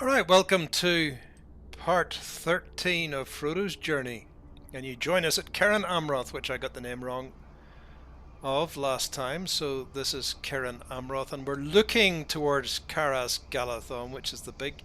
Alright, welcome to part 13 of Frodo's journey. And you join us at Cerin Amroth, which I got the name wrong of last time. So this is Cerin Amroth, and we're looking towards Caras Galadhon, which is the big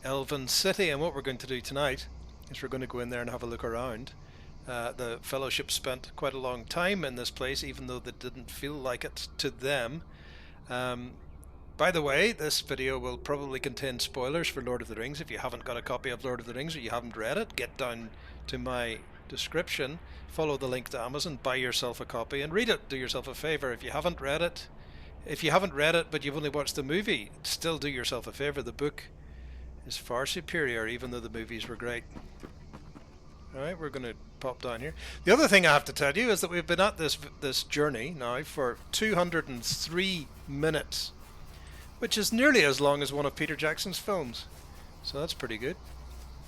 elven city. And what we're going to do tonight is we're going to go in there and have a look around. The Fellowship spent quite a long time in this place, even though they didn't feel like it to them. By the way, this video will probably contain spoilers for Lord of the Rings. If you haven't got a copy of Lord of the Rings or you haven't read it, get down to my description, follow the link to Amazon, buy yourself a copy and read it. Do yourself a favour. If you haven't read it but you've only watched the movie, still do yourself a favour. The book is far superior, even though the movies were great. Alright, we're going to pop down here. The other thing I have to tell you is that we've been at this journey now for 203 minutes. Which is nearly as long as one of Peter Jackson's films. So that's pretty good.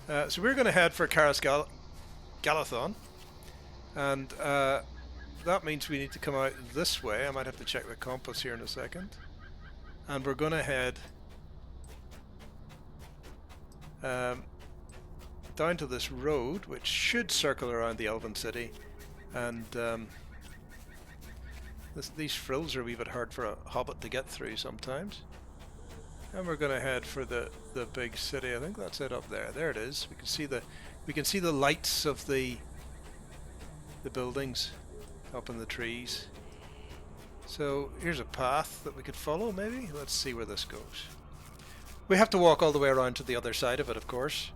So we're going to head for Caras Galadhon. And that means we need to come out this way. I might have to check the compass here in a second. And we're going to head down to this road, which should circle around the Elven City. And these frills are a wee bit hard for a hobbit to get through sometimes. And we're going to head for the big city. I think that's it up there. There it is. We can see the lights of the buildings up in the trees. So here's a path that we could follow maybe. Let's see where this goes. We have to walk all the way around to the other side of it, of course.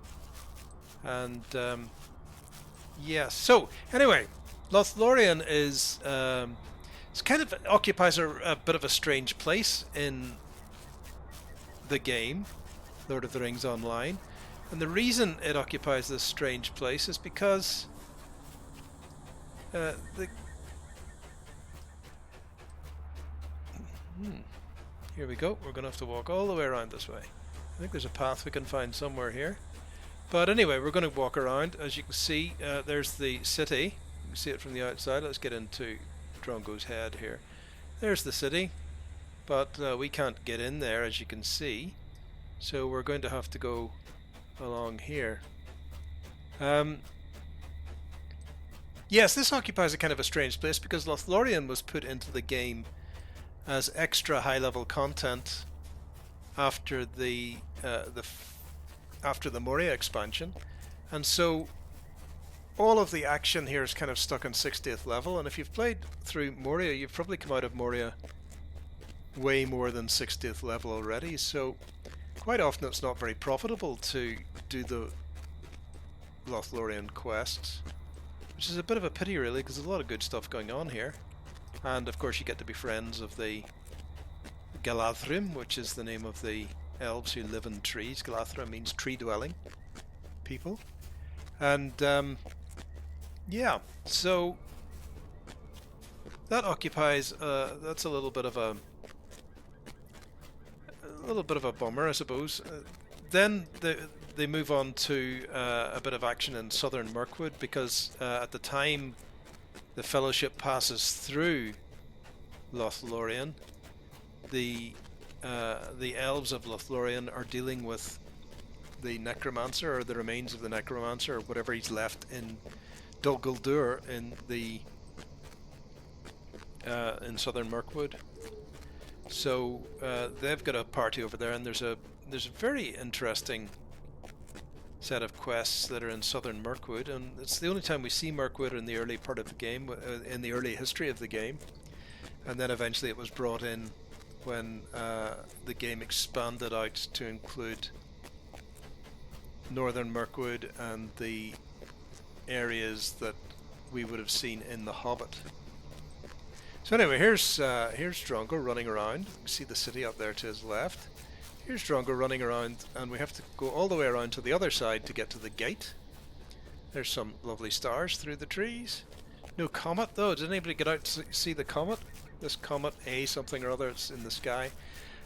And yes. So anyway, Lothlorien is it's kind of occupies a bit of a strange place in the game, Lord of the Rings Online, and the reason it occupies this strange place is because here we go. We're gonna have to walk all the way around this way. I think there's a path we can find somewhere here, but anyway, we're going to walk around. As you can see, there's the city. You can see it from the outside. Let's get into Drongo's head here. There's the city. But we can't get in there, as you can see, so we're going to have to go along here. Yes, this occupies a kind of a strange place because Lothlorien was put into the game as extra high-level content after the Moria expansion, and so all of the action here is kind of stuck on 60th level. And if you've played through Moria, you've probably come out of Moria way more than 60th level already, so quite often it's not very profitable to do the Lothlorien quests, which is a bit of a pity really, because there's a lot of good stuff going on here. And of course you get to be friends of the Galadriel, which is the name of the elves who live in trees. Galadriel means tree dwelling people. And yeah, so that occupies that's a little bit of a bummer, I suppose. Then they move on to a bit of action in southern Mirkwood, because at the time the Fellowship passes through Lothlorien, the elves of Lothlorien are dealing with the necromancer, or the remains of the necromancer, or whatever he's left in Dol Guldur in southern Mirkwood. So they've got a party over there, and there's a very interesting set of quests that are in southern Mirkwood, and it's the only time we see Mirkwood in the early part of the game, in the early history of the game, and then eventually it was brought in when the game expanded out to include northern Mirkwood and the areas that we would have seen in The Hobbit. So anyway, here's Drongo running around. You can see the city up there to his left. Here's Drongo running around, and we have to go all the way around to the other side to get to the gate. There's some lovely stars through the trees. No comet though. Did anybody get out to see the comet? This comet A something or other, it's in the sky.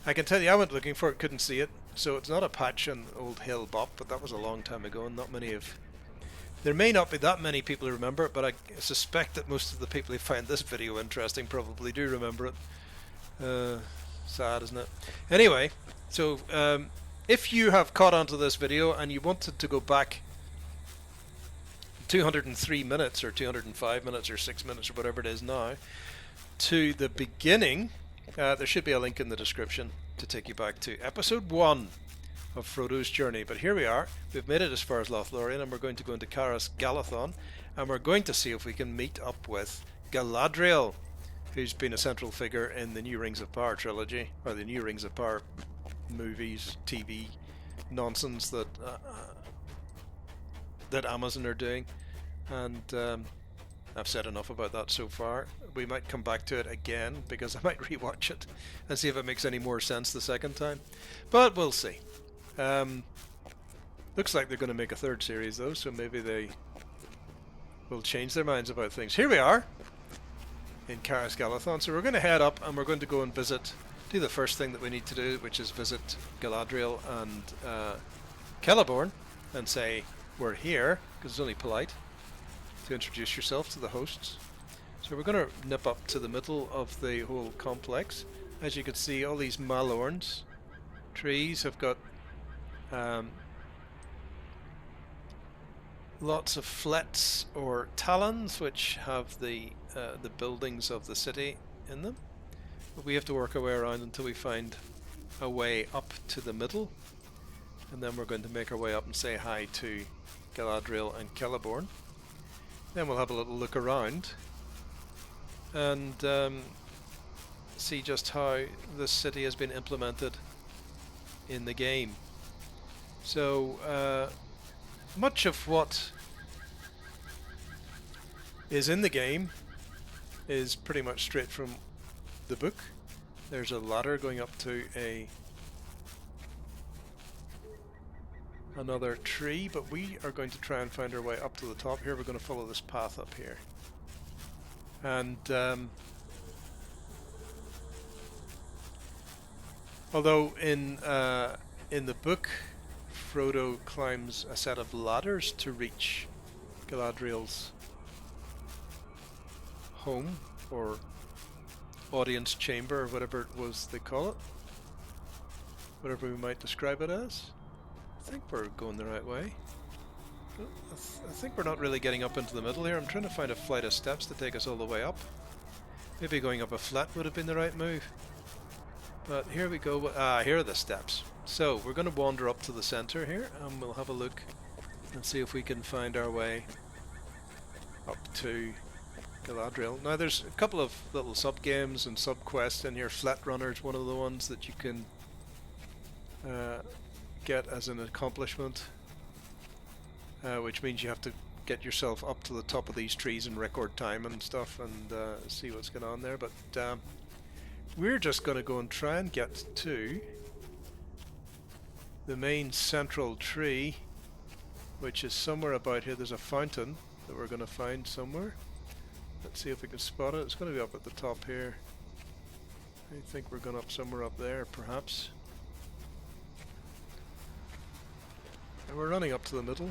I can tell you I went looking for it, couldn't see it. So it's not a patch on Old Hill Bop, but that was a long time ago, and not many of... There may not be that many people who remember it, but I suspect that most of the people who find this video interesting probably do remember it. Sad, isn't it? Anyway, so if you have caught onto this video and you wanted to go back 203 minutes or 205 minutes or 6 minutes or whatever it is now to the beginning, there should be a link in the description to take you back to episode 1 of Frodo's journey. But here we are, we've made it as far as Lothlorien, and we're going to go into Caras Galadhon, and we're going to see if we can meet up with Galadriel, who's been a central figure in the New Rings of Power trilogy, or the New Rings of Power movies, TV nonsense that Amazon are doing. And I've said enough about that so far. We might come back to it again because I might rewatch it and see if it makes any more sense the second time, but we'll see. Looks like they're going to make a third series though, so maybe they will change their minds about things. Here we are in Caras Galadhon, so we're going to head up and we're going to go and do the first thing that we need to do, which is visit Galadriel and Celeborn and say we're here, because it's only polite to introduce yourself to the hosts. So we're going to nip up to the middle of the whole complex. As you can see, all these malorns trees have got lots of flets or talons, which have the buildings of the city in them. But we have to work our way around until we find a way up to the middle, and then we're going to make our way up and say hi to Galadriel and Celeborn. Then we'll have a little look around and see just how this city has been implemented in the game. So much of what is in the game is pretty much straight from the book. There's a ladder going up to another tree, but we are going to try and find our way up to the top here. We're going to follow this path up here, and although in the book Frodo climbs a set of ladders to reach Galadriel's home or audience chamber, or whatever it was they call it, whatever we might describe it as. I think we're going the right way. I think we're not really getting up into the middle here. I'm trying to find a flight of steps to take us all the way up. Maybe going up a flat would have been the right move. But here we go. Here are the steps. So we're going to wander up to the center here and we'll have a look and see if we can find our way up to Galadriel. Now there's a couple of little sub-games and sub-quests in here. Flat Runner's one of the ones that you can get as an accomplishment, which means you have to get yourself up to the top of these trees in record time and stuff, and see what's going on there. But we're just going to go and try and get to the main central tree, which is somewhere about here. There's a fountain that we're going to find somewhere. Let's see if we can spot it. It's going to be up at the top here. I think we're going up somewhere up there, perhaps. And we're running up to the middle.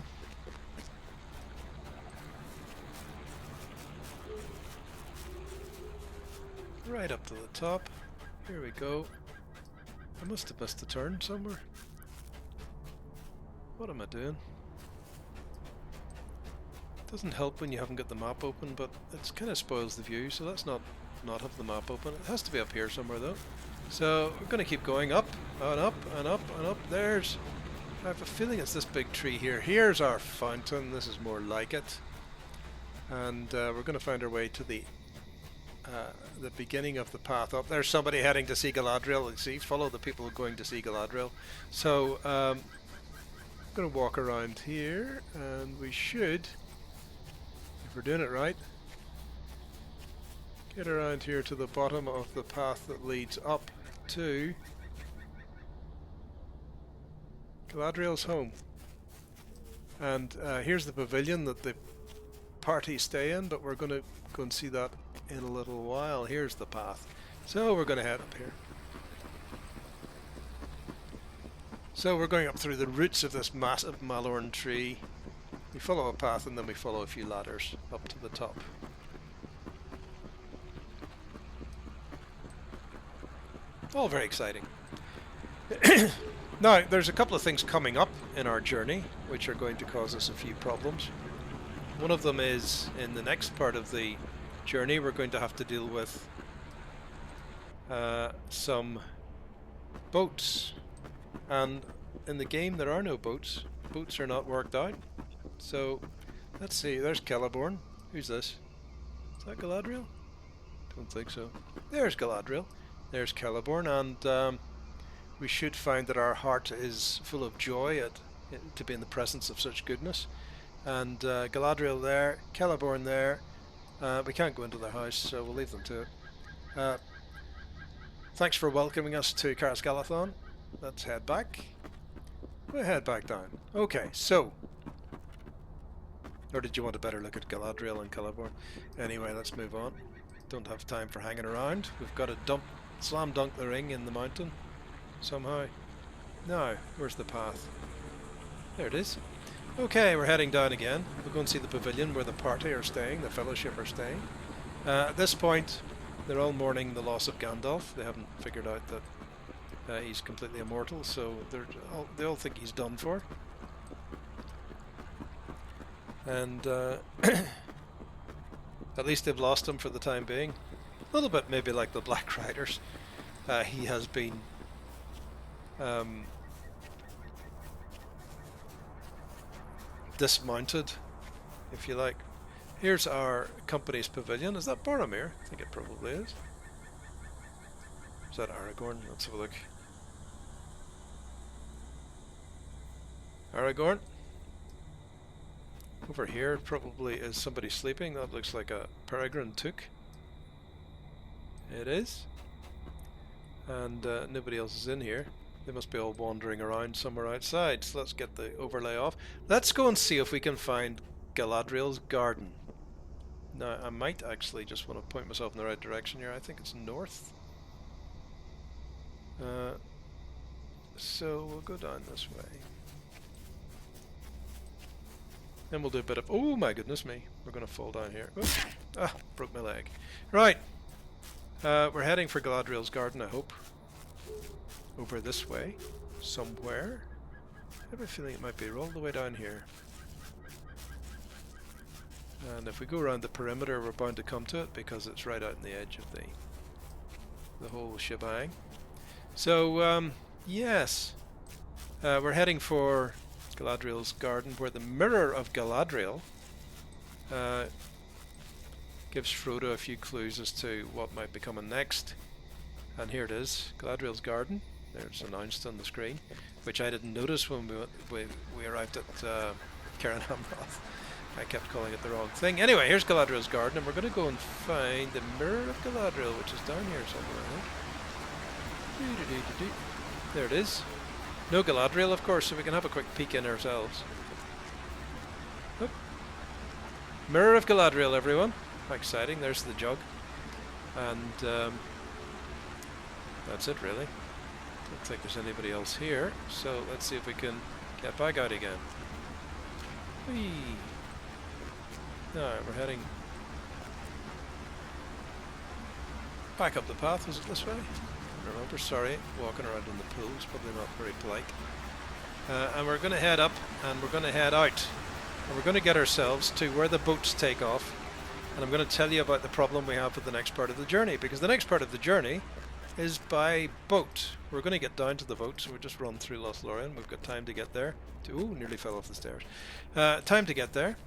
Right up to the top. Here we go. I must have missed a turn somewhere. What am I doing? Doesn't help when you haven't got the map open, but it kind of spoils the view, so let's not have the map open. It has to be up here somewhere though. So we're going to keep going up and up and up and up. There's... I have a feeling it's this big tree here. Here's our fountain. This is more like it. And we're going to find our way to the beginning of the path up. There's somebody heading to see Galadriel. See, follow the people going to see Galadriel. So I'm going to walk around here, and we should, if we're doing it right, get around here to the bottom of the path that leads up to Galadriel's home. And here's the pavilion that the party stay in, but we're going to go and see that in a little while. Here's the path. So we're going to head up here. So we're going up through the roots of this massive malorn tree. We follow a path and then we follow a few ladders up to the top. All very exciting. Now, there's a couple of things coming up in our journey which are going to cause us a few problems. One of them is in the next part of the journey we're going to have to deal with some boats. And in the game there are no boats. Boats are not worked out. So, let's see, there's Celeborn. Who's this? Is that Galadriel? Don't think so. There's Galadriel. There's Celeborn, and we should find that our heart is full of joy to be in the presence of such goodness. And Galadriel there, Celeborn there. We can't go into their house, so we'll leave them to it. Thanks for welcoming us to Caras Galadhon. Let's head back. We'll head back down. Okay, so... Or did you want a better look at Galadriel and Celeborn? Anyway, let's move on. Don't have time for hanging around. We've got to slam dunk the ring in the mountain somehow. Now, where's the path? There it is. Okay, we're heading down again. We'll go and see the pavilion where the party are staying, the fellowship are staying. At this point, they're all mourning the loss of Gandalf. They haven't figured out that he's completely immortal, so they all think he's done for. And at least they've lost him for the time being. A little bit maybe like the Black Riders. He has been dismounted, if you like. Here's our company's pavilion. Is that Boromir? I think it probably is. Is that Aragorn? Let's have a look. Aragorn. Over here probably is somebody sleeping. That looks like a peregrine took. It is. And nobody else is in here. They must be all wandering around somewhere outside. So let's get the overlay off. Let's go and see if we can find Galadriel's garden. Now I might actually just want to point myself in the right direction here. I think it's north. So we'll go down this way. Then we'll do a bit of... Oh my goodness me. We're going to fall down here. Oops. Ah, broke my leg. Right. We're heading for Galadriel's garden, I hope. Over this way. Somewhere. I have a feeling it might be all the way down here. And if we go around the perimeter, we're bound to come to it because it's right out on the edge of the whole shebang. So, yes. We're heading for Galadriel's garden, where the mirror of Galadriel gives Frodo a few clues as to what might be coming next. And here it is, Galadriel's garden. There's announced on the screen, which I didn't notice when we arrived at Cerin Amroth. I kept calling it the wrong thing. Anyway, here's Galadriel's garden, and we're going to go and find the mirror of Galadriel, which is down here somewhere, I think. There it is. No Galadriel, of course, so we can have a quick peek in ourselves. Oop. Mirror of Galadriel, everyone. How exciting. There's the jug. And that's it, really. Don't think there's anybody else here. So let's see if we can get back out again. Whee! Alright, we're heading back up the path. Was it this way? Remember, sorry, walking around in the pool is probably not very polite. And we're going to head up and we're going to head out. And we're going to get ourselves to where the boats take off. And I'm going to tell you about the problem we have with the next part of the journey, because the next part of the journey is by boat. We're going to get down to the boat, so we'll just run through Lothlorien. We've got time to get there. Ooh, nearly fell off the stairs. Time to get there.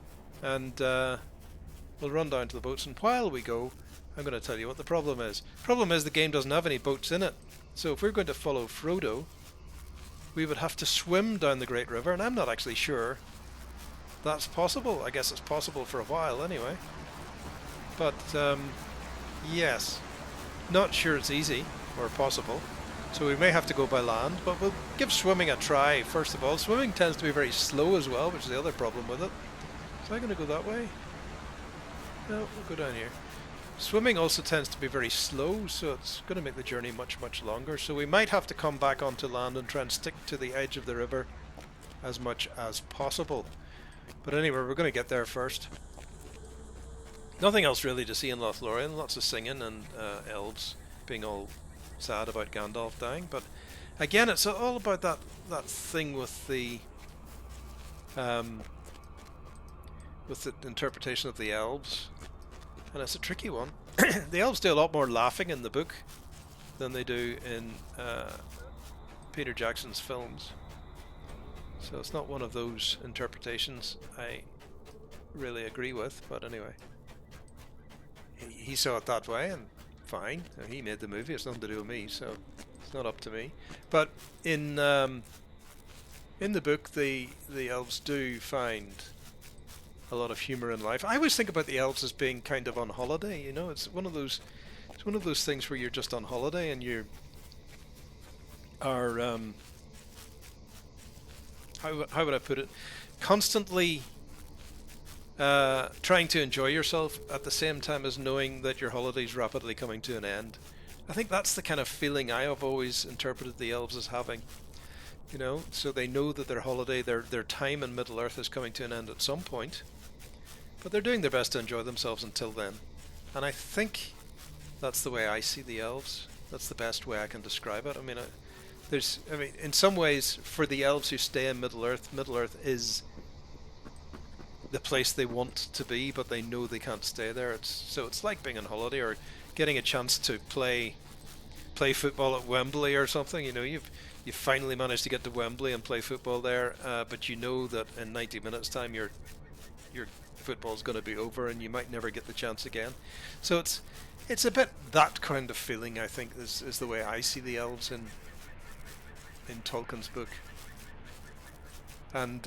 And we'll run down to the boats, and while we go, I'm going to tell you what the problem is. The problem is the game doesn't have any boats in it. So if we're going to follow Frodo, we would have to swim down the Great River, and I'm not actually sure that's possible. I guess it's possible for a while anyway. But, yes. Not sure it's easy or possible. So we may have to go by land, but we'll give swimming a try first of all. Swimming tends to be very slow as well, which is the other problem with it. So I'm going to go that way. No, we'll go down here. Swimming also tends to be very slow, so it's going to make the journey much, much longer. So we might have to come back onto land and try and stick to the edge of the river as much as possible. But anyway, we're going to get there first. Nothing else really to see in Lothlorien. Lots of singing and elves being all sad about Gandalf dying. But again, it's all about that thing with the interpretation of the elves, and it's a tricky one. The elves do a lot more laughing in the book than they do in Peter Jackson's films, so it's not one of those interpretations I really agree with. But anyway, he saw it that way, and fine. He made the movie. It's nothing to do with me, so it's not up to me. But in the book, the elves do find a lot of humor in life. I always think about the elves as being kind of on holiday. You know, it's one of those things where you're just on holiday and you are how would I put it? Constantly trying to enjoy yourself at the same time as knowing that your holiday's rapidly coming to an end. I think that's the kind of feeling I have always interpreted the elves as having. You know, so they know that their holiday, their time in Middle-earth is coming to an end at some point, but they're doing their best to enjoy themselves until then. And I think that's the way I see the elves. That's the best way I can describe it. I mean, in some ways, for the elves who stay in Middle-earth, Middle-earth is the place they want to be, but they know they can't stay there. So it's like being on holiday or getting a chance to play football at Wembley or something. You know, you've finally managed to get to Wembley and play football there, but you know that in 90 minutes time your football's going to be over and you might never get the chance again. So it's a bit that kind of feeling, I think, is the way I see the elves in Tolkien's book. And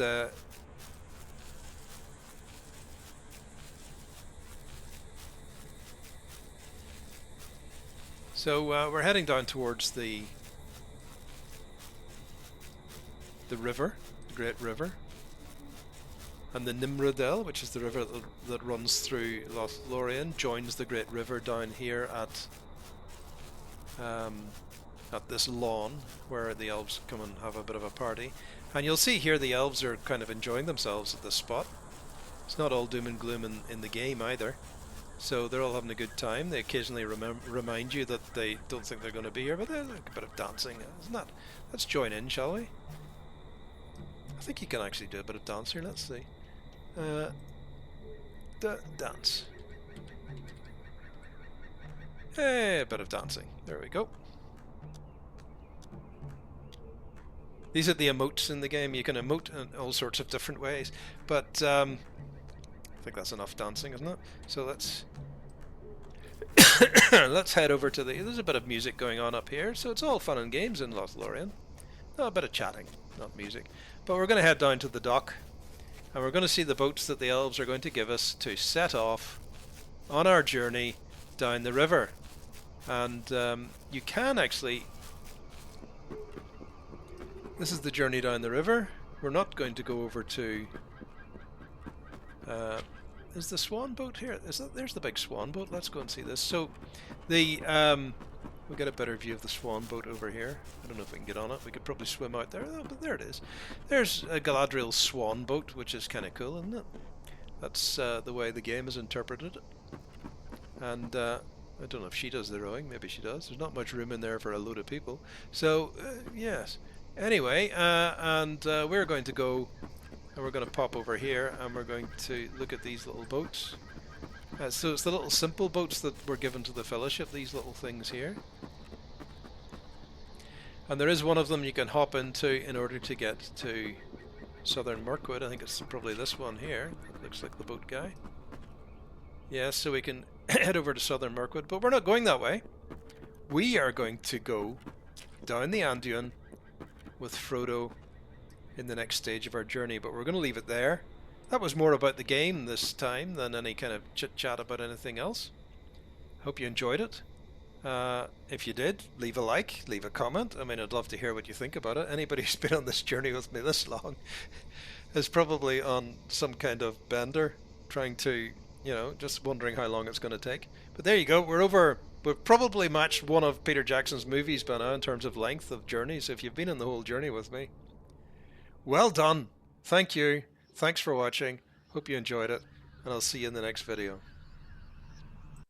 so we're heading down towards the river, the Great River, and the Nimrodel, which is the river that runs through Lothlorien, joins the Great River down here at this lawn where the elves come and have a bit of a party. And you'll see here the elves are kind of enjoying themselves at this spot. It's not all doom and gloom in the game either. So they're all having a good time. They occasionally remind you that they don't think they're going to be here, but there's a bit of dancing, isn't that? Let's join in, shall we? I think you can actually do a bit of dance here. Let's see. Dance. Hey, a bit of dancing. There we go. These are the emotes in the game. You can emote in all sorts of different ways, but I think that's enough dancing, isn't it? So let's let's head over to there's a bit of music going on up here, so it's all fun and games in Lothlorien. Oh, a bit of chatting, not music. But we're going to head down to the dock, and we're going to see the boats that the elves are going to give us to set off on our journey down the river. And you can actually... This is the journey down the river. We're not going to go over to... is the swan boat here? There's the big swan boat. Let's go and see this. So the we'll get a better view of the swan boat over here. I don't know if we can get on it. We could probably swim out there. Oh, but there it is. There's a Galadriel swan boat, which is kind of cool, isn't it? That's the way the game is interpreted. And I don't know if she does the rowing. Maybe she does. There's not much room in there for a load of people. So yes. Anyway, we're going to go. And we're going to pop over here and we're going to look at these little boats. So it's the little simple boats that were given to the Fellowship, these little things here. And there is one of them you can hop into in order to get to Southern Mirkwood. I think it's probably this one here. It looks like the boat guy. Yeah, so we can head over to Southern Mirkwood, but we're not going that way. We are going to go down the Anduin with Frodo in the next stage of our journey, but we're going to leave it there. That was more about the game this time than any kind of chit-chat about anything else. Hope you enjoyed it. If you did, leave a like, leave a comment. I mean, I'd love to hear what you think about it. Anybody who's been on this journey with me this long is probably on some kind of bender, trying to, you know, just wondering how long it's going to take. But there you go, we've probably matched one of Peter Jackson's movies by now in terms of length of journeys, if you've been on the whole journey with me. Well done. Thank you. Thanks for watching. Hope you enjoyed it, and I'll see you in the next video.